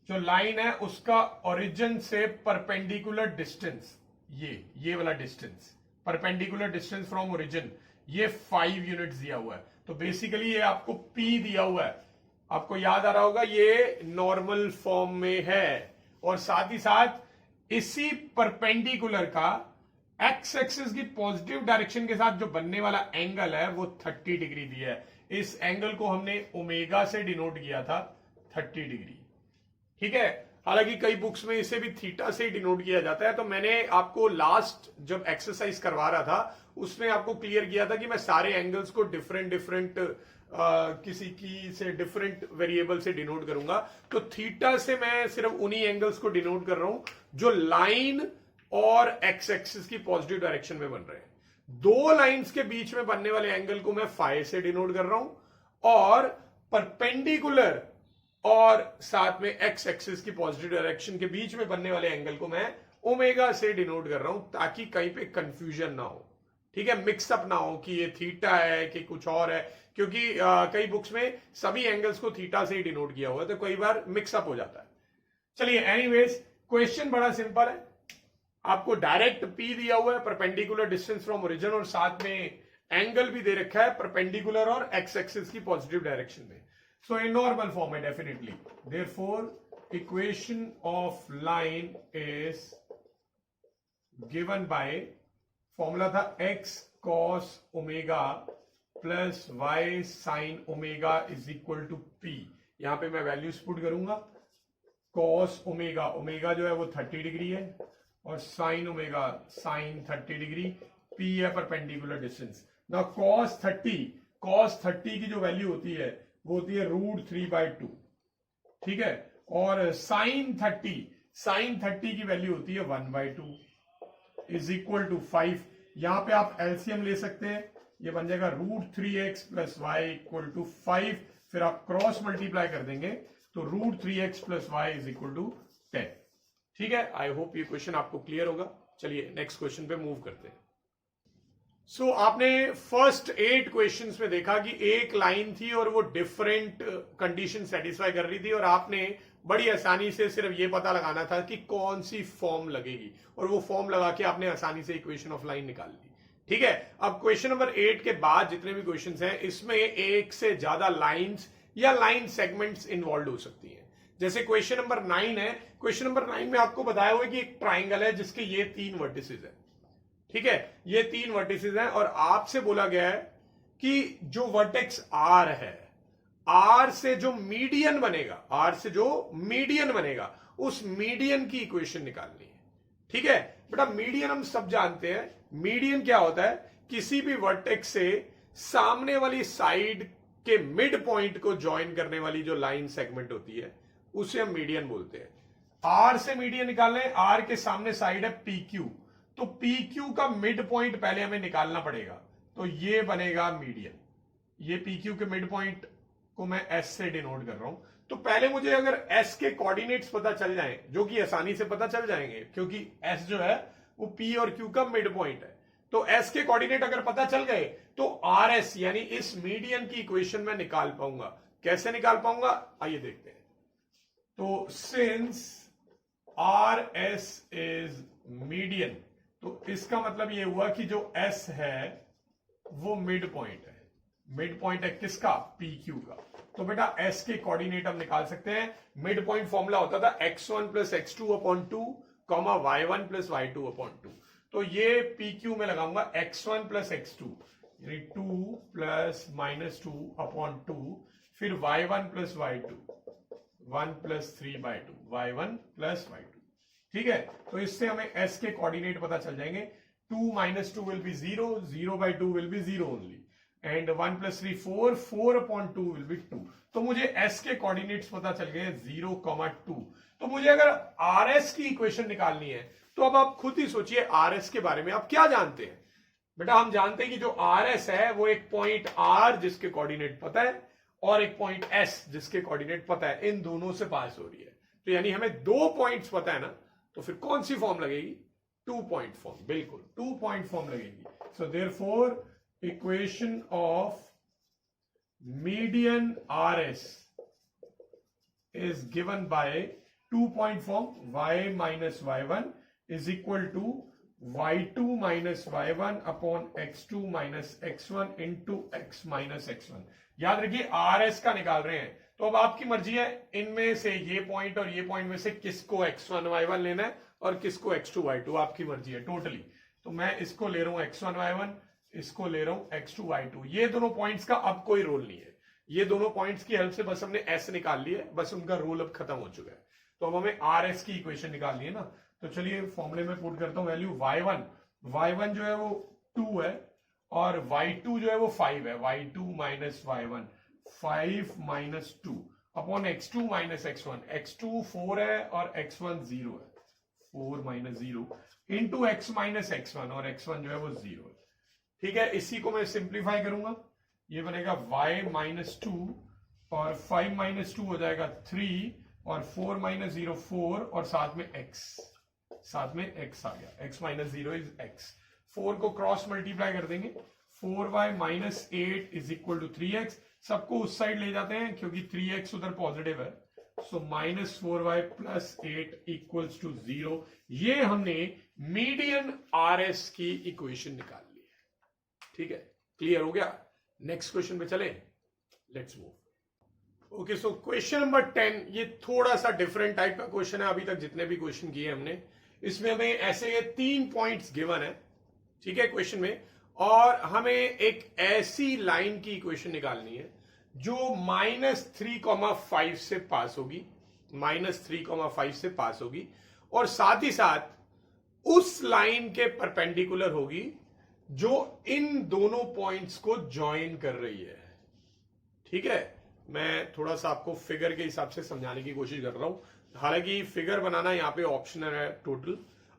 जो लाइन है उसका ओरिजिन से परपेंडिकुलर डिस्टेंस, ये वाला distance, perpendicular distance from origin, ये 5 यूनिट्स दिया हुआ है। तो बेसिकली ये आपको P दिया हुआ है, आपको याद आ रहा होगा ये नॉर्मल फॉर्म में है, और साथ ही साथ इसी परपेंडिकुलर का एक्स एक्सिस की पॉजिटिव डायरेक्शन के साथ जो बनने वाला एंगल है वो 30 डिग्री दिया है। इस एंगल को हमने ओमेगा से डिनोट किया था 30 डिग्री। ठीक है, हालांकि कई बुक्स में इसे भी थीटा से ही डिनोट किया जाता है। तो मैंने आपको लास्ट जब एक्सरसाइज करवा रहा था उसमें आपको क्लियर किया था कि मैं सारे एंगल्स को डिफरेंट किसी की से डिफरेंट वेरिएबल से डिनोट करूंगा। तो थीटा से मैं सिर्फ उन्हीं एंगल्स को डिनोट कर रहा हूं जो लाइन और एक्स एक्सिस की पॉजिटिव डायरेक्शन में बन रहे हैं। दो लाइंस के बीच में बनने वाले एंगल को मैं फाई से डिनोट कर रहा हूं, और परपेंडिकुलर और साथ में एक्स एक्सिस की पॉजिटिव डायरेक्शन के बीच में बनने वाले एंगल को मैं ओमेगा से डिनोट कर रहा हूं, ताकि कहीं पे कंफ्यूजन ना हो। ठीक है, मिक्सअप ना हो कि ये थीटा है कि कुछ और है, क्योंकि कई बुक्स में सभी एंगल्स को थीटा से ही डिनोट किया हुआ है, तो कई बार मिक्सअप हो जाता है। चलिए, एनीवेज क्वेश्चन बड़ा सिंपल है। आपको डायरेक्ट P दिया हुआ है, परपेंडिकुलर डिस्टेंस फ्रॉम ओरिजिन, और साथ में एंगल भी दे रखा है परपेंडिकुलर और एक्स एक्सिस की पॉजिटिव डायरेक्शन में। सो ये नॉर्मल फॉर्म है definitely. Therefore equation of line is given by, formula था x cos omega plus y sin omega is equal to P। यहां पे मैं वैल्यूज पुट करूंगा। cos ओमेगा, ओमेगा जो है वो 30 डिग्री है, और sin omega sin 30 degree, P है परपेंडिकुलर डिस्टेंस। ना cos 30 की जो वैल्यू होती है वो होती है √3/2। ठीक है, और sin 30 की वैल्यू होती है 1/2 इज इक्वल टू 5। यहां पे आप एलसीएम ले सकते हैं, ये बन जाएगा √3x + y = 5। फिर आप क्रॉस मल्टीप्लाई कर देंगे तो √3x + y = 10। ठीक है, आई होप ये क्वेश्चन आपको क्लियर होगा। चलिए नेक्स्ट क्वेश्चन पे मूव करते हैं। आपने फर्स्ट 8 क्वेश्चंस में देखा कि एक लाइन थी और वो डिफरेंट कंडीशन सेटिस्फाई कर रही थी और आपने बड़ी आसानी से सिर्फ ये पता लगाना था कि कौन सी फॉर्म लगेगी और वो फॉर्म लगा के आपने आसानी से इक्वेशन ऑफ लाइन निकाल ली। ठीक है, अब क्वेश्चन नंबर 8 के बाद जितने भी क्वेश्चंस हैं इसमें एक से ज्यादा लाइंस या लाइन सेगमेंट्स इन्वॉल्व हो सकती हैं। जैसे क्वेश्चन नंबर 9 है, क्वेश्चन नंबर 9 में आपको बताया हुआ है कि एक ट्राइंगल है जिसके ये 3 वर्टिसेस है। ठीक है, ये 3 वर्टिसेस हैं और आपसे बोला गया है कि जो वर्टेक्स आर है, आर से जो मीडियन बनेगा, आर से जो मीडियन बनेगा उस मीडियन की इक्वेशन निकालनी है। ठीक है बेटा, मीडियन हम सब जानते हैं। मीडियन क्या होता है? किसी भी वर्टेक्स से सामने वाली साइड के मिड पॉइंट को ज्वाइन करने वाली जो लाइन सेगमेंट होती है उसे हम मीडियन बोलते हैं। आर से मीडियन निकालना है, आर के सामने साइड है पी क्यू, तो पी क्यू का मिड पॉइंट पहले हमें निकालना पड़ेगा, तो ये बनेगा मीडियन। ये पी क्यू के मिड पॉइंट को मैं एस से डिनोट कर रहा हूं। तो पहले मुझे अगर एस के कोऑर्डिनेट्स पता चल जाएं, जो कि आसानी से पता चल जाएंगे क्योंकि एस जो है वो पी और क्यू का मिड पॉइंट है, तो एस के कोऑर्डिनेट अगर पता चल गए तो आर एस यानी इस मीडियन की इक्वेशन में निकाल पाऊंगा। कैसे निकाल पाऊंगा आइए देखते हैं। तो since R S is median, तो इसका मतलब ये हुआ कि जो एस है वो मिड पॉइंट है। मिड पॉइंट है किसका? पी क्यू का। तो बेटा एस के कोऑर्डिनेट हम निकाल सकते हैं। मिड पॉइंट फॉर्मूला होता था x1 plus x2 upon 2 comma y1 plus y2 upon 2। तो ये पी क्यू में लगाऊंगा x1 प्लस x2 यानी 2 प्लस माइनस 2 अपॉन 2, फिर y1 plus y2 1 plus 3/2 y1 plus y2। ठीक है, तो इससे हमें s के कोऑर्डिनेट पता चल जाएंगे। 2 minus 2 will be 0, 0/2 will be 0 only, and 1 plus 3 4, 4 upon 2 will be 2। तो मुझे s के कोऑर्डिनेट्स पता चल गए 0,2। तो मुझे अगर rs की इक्वेशन निकालनी है तो अब आप खुद ही सोचिए rs के बारे में आप क्या जानते हैं। बेटा हम जानते हैं कि जो rs है वो एक पॉइंट r जिसके कोऑर्डिनेट पता है और एक पॉइंट s जिसके कोऑर्डिनेट पता है, इन दोनों से पास हो रही है। तो यानी हमें 2 पॉइंट्स पता है ना, तो फिर कौन सी फॉर्म लगेगी? 2 पॉइंट फॉर्म, बिल्कुल 2 पॉइंट फॉर्म लगेगी। सो therefore equation of median rs is given by 2 point form, y minus y1 is equal to y2 minus y1 upon x2 minus x1 into x minus x1। याद रखिए rs का निकाल रहे हैं, तो अब आपकी मर्जी है इनमें से ये पॉइंट और ये पॉइंट में से किसको x1 y1 लेना है और किसको x2 y2, आपकी मर्जी है टोटली। तो मैं इसको ले रहा हूं x1 y1, इसको ले रहा हूं x2 y2। ये दोनों पॉइंट्स का अब कोई रोल नहीं है, ये दोनों पॉइंट्स की हेल्प से बस हमने s निकाल लिया है, बस उनका रोल अब खत्म हो चुका है। तो अब हमें rs की इक्वेशन निकालनी है ना, तो चलिए फॉर्मूले में पुट करता हूं वैल्यू y1 जो है वो 2 है और y2 जो है वो 5 है। y2 minus y1 5 minus 2 upon x2 minus x1, x2 4 है और x1 0 है, 4 minus 0 into x minus x1 और x1 जो है वो 0 है। ठीक है, इसी को मैं सिंप्लीफाई करूंगा, ये बनेगा y माइनस 2 और 5 माइनस 2 हो जाएगा 3 और 4 माइनस 0 4 और साथ में x आ गया, x माइनस 0 इज x। 4 को क्रॉस मल्टीप्लाई कर देंगे, 4y minus 8 is equal to 3x। सबको उस साइड ले जाते हैं क्योंकि 3x उधर पॉजिटिव है, so minus 4y plus 8 equals to 0। ये हमने मीडियन rs की इक्वेशन निकाल ली है। ठीक है, क्लियर हो गया? नेक्स्ट क्वेश्चन पे चले, let's move. Okay, so question number 10 ये थोड़ा सा डिफरेंट टाइप का क्वेश्चन है। अभी तक जितने भी क्वेश्चन किए हमने, इसमें हमें ऐसे ये 3 पॉइंट्स गिवन है, ठीक है, क्वेश्चन में, और हमें एक ऐसी लाइन की इक्वेशन निकालनी है जो -3,5 से पास होगी, -3,5 से पास होगी, और साथ ही साथ उस लाइन के परपेंडिकुलर होगी जो इन दोनों पॉइंट्स को ज्वाइन कर रही है। ठीक है, मैं थोड़ा सा आपको फिगर के हिसाब से समझाने की कोशिश कर रहा हूं, हालांकि फिगर बनाना यहां पे ऑप्शनल है टोटल।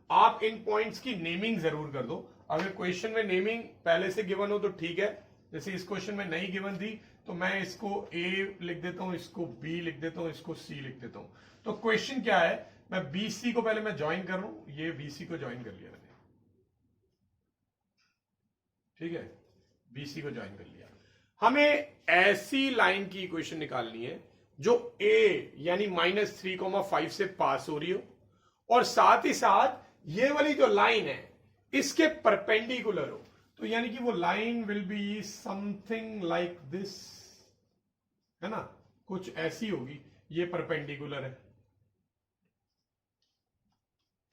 आप इन पॉइंट्स की नेमिंग जरूर कर दो। अगर क्वेश्चन में नेमिंग पहले से गिवन हो तो ठीक है, जैसे इस क्वेश्चन में नहीं गिवन थी तो मैं इसको ए लिख देता हूं, इसको बी लिख देता हूं, इसको सी लिख देता हूं। तो क्वेश्चन क्या है, मैं बीसी को पहले मैं ज्वाइन कर रहा हूं, ये बीसी को ज्वाइन कर लिया मैंने। ठीक है, BC को ज्वाइन कर लिया। हमें ऐसी लाइन की इक्वेशन निकालनी है जो A यानी -3,5 से पास हो रही हो और साथ ही साथ ये वाली जो लाइन है इसके परपेंडिकुलर हो। तो यानी कि वो line will be something like this, है ना, कुछ ऐसी होगी, ये परपेंडिकुलर है,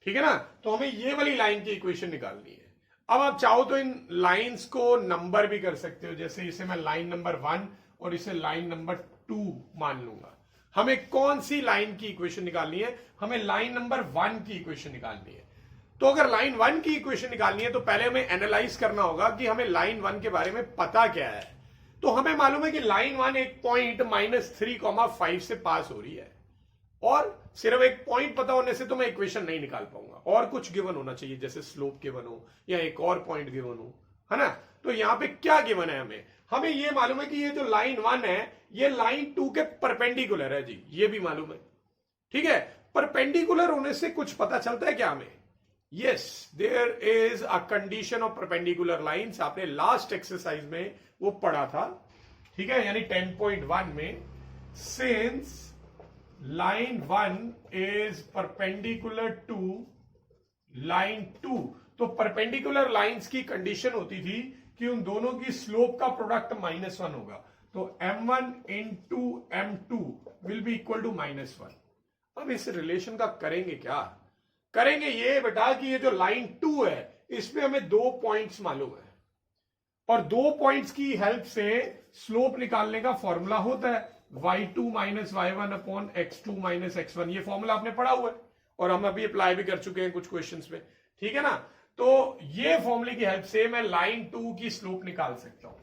ठीक है ना। तो हमें ये वाली लाइन की इक्वेशन निकालनी है। अब आप चाहो तो इन लाइंस को नंबर भी कर सकते हो, जैसे इसे मैं लाइन नंबर 1 और इसे लाइन नंबर 2 मान लूंगा। हमें कौन सी लाइन की इक्वेशन निकालनी है? हमें लाइन नंबर 1 की इक्वेशन निकालनी है। तो अगर लाइन 1 की इक्वेशन निकालनी है तो पहले हमें एनालाइज करना होगा कि हमें लाइन 1 के बारे में पता क्या है। तो हमें मालूम है कि लाइन 1 एक पॉइंट -3,5 से पास हो रही है और सिर्फ एक पॉइंट पता होने से तो मैं इक्वेशन नहीं निकाल पाऊंगा, और कुछ गिवन होना चाहिए, जैसे स्लोप गिवन हो या एक और पॉइंट गिवन हो, है ना। तो यहां पे क्या गिवन है? हमें ये मालूम है कि ये जो लाइन 1 है ये लाइन 2 के परपेंडिकुलर है जी, ये भी मालूम है, ठीक है। परपेंडिकुलर होने से कुछ पता चलता है क्या हमें? Yes, there is a condition of perpendicular lines. आपने लास्ट एक्सरसाइज में वो पढ़ा था, ठीक है, यानी 10.1 में, since line 1 is perpendicular to line 2। तो परपेंडिकुलर लाइंस की कंडीशन होती थी कि उन दोनों की स्लोप का प्रोडक्ट -1 होगा। तो m1 into m2 will be equal to -1। अब इस रिलेशन का करेंगे क्या? करेंगे ये बेटा कि ये जो लाइन 2 है इसमें हमें 2 पॉइंट्स मालूम है और 2 पॉइंट्स की हेल्प से स्लोप निकालने का फॉर्मूला होता है y2 - y1 upon x2 - x1। ये फॉर्मूला आपने पढ़ा हुआ है और हम अभी अप्लाई भी कर चुके हैं कुछ क्वेश्चंस में, ठीक है ना। तो ये फॉर्मूले की हेल्प से मैं लाइन 2 की स्लोप निकाल सकता हूं।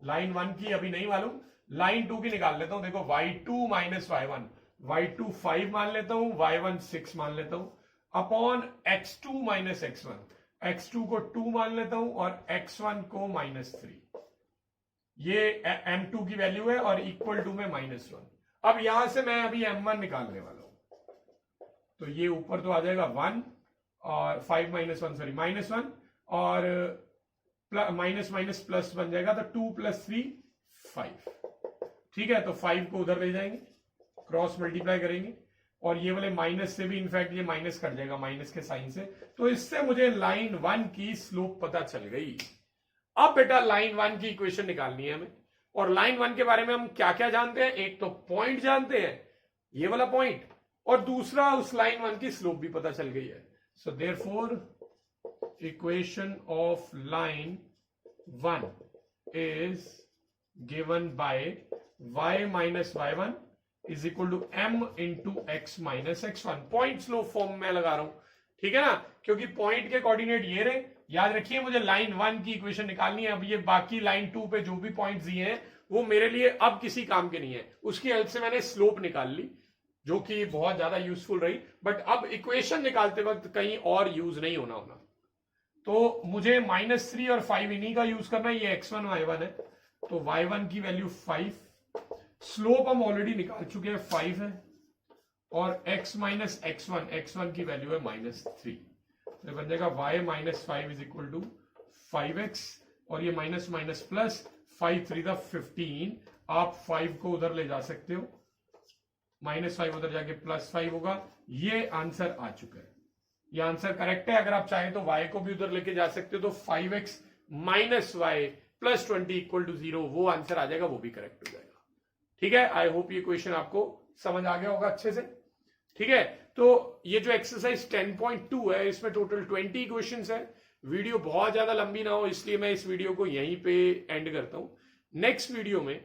लाइन 1 की अभी नहीं मालूम, लाइन 2 की निकाल लेता हूं। देखो y2 - y1, y2 5 मान लेता हूं, y1 6 मान लेता हूं, अपॉन x2 - x1, x2 को 2 मान लेता हूं और x1 को -3। ये m2 की वैल्यू है और इक्वल टू में -1। अब यहां से मैं अभी m1 निकालने वाला हूं, तो ये ऊपर तो आ जाएगा 1 और 5 -1 सॉरी -1 और माइनस माइनस प्लस बन जाएगा, तो 2 + 3 5, ठीक है। तो 5 को उधर ले जाएंगे, क्रॉस मल्टीप्लाई करेंगे और ये वाले माइनस से भी इनफैक्ट ये माइनस कट जाएगा माइनस के साइन से। तो इससे मुझे लाइन 1 की स्लोप पता चल गई। अब बेटा लाइन 1 की इक्वेशन निकालनी है हमें, और लाइन 1 के बारे में हम क्या क्या जानते हैं? एक तो पॉइंट जानते हैं, ये वाला पॉइंट, और दूसरा उस लाइन 1 की स्लोप भी पता चल गई है। So therefore equation of line 1 is given by y - y1 is equal to m into x - x1। Point slope form में लगा रहा हूं, ठीक है ना, क्योंकि पॉइंट के कोऑर्डिनेट ये रहे। याद रखिए मुझे लाइन 1 की इक्वेशन निकालनी है। अब ये बाकी लाइन 2 पे जो भी पॉइंट्स दिए हैं वो मेरे लिए अब किसी काम के नहीं है, उसकी हेल्प से मैंने स्लोप निकाल ली जो कि बहुत ज्यादा यूजफुल रही। बट अब इक्वेशन निकालते वक्त कहीं और यूज नहीं होना। तो मुझे -3 और 5 इन्हीं का यूज करना है। ये x1 y1 है, तो y1 की वैल्यू 5, स्लोप हम ऑलरेडी निकाल चुके हैं 5 है, और x - x1 की वैल्यू है -3। तो बन जाएगा y - 5 is equal to 5x, और ये माइनस माइनस प्लस, 5 3 15। आप 5 को उधर ले जा सकते हो, -5 उधर जाके +5 होगा। ये आंसर आ चुका है, ये आंसर करेक्ट है। अगर आप चाहें तो y को भी उधर लेके जा सकते हो, तो 5x - y + 20 = 0, वो आंसर आ जाएगा, वो भी करेक्ट हो जाएगा। ठीक है, आई होप ये क्वेश्चन आपको समझ आ गया होगा अच्छे से। ठीक है, तो ये जो एक्सरसाइज 10.2 है इसमें टोटल 20 क्वेश्चंस है। वीडियो बहुत ज्यादा लंबी ना हो इसलिए मैं इस वीडियो को यहीं पे एंड करता हूं। नेक्स्ट वीडियो में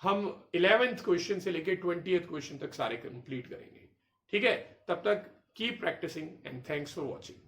हम 11th क्वेश्चन से लेकर 20th क्वेश्चन तक सारे कंप्लीट करेंगे। ठीक है, तब तक keep practising and thanks for watching.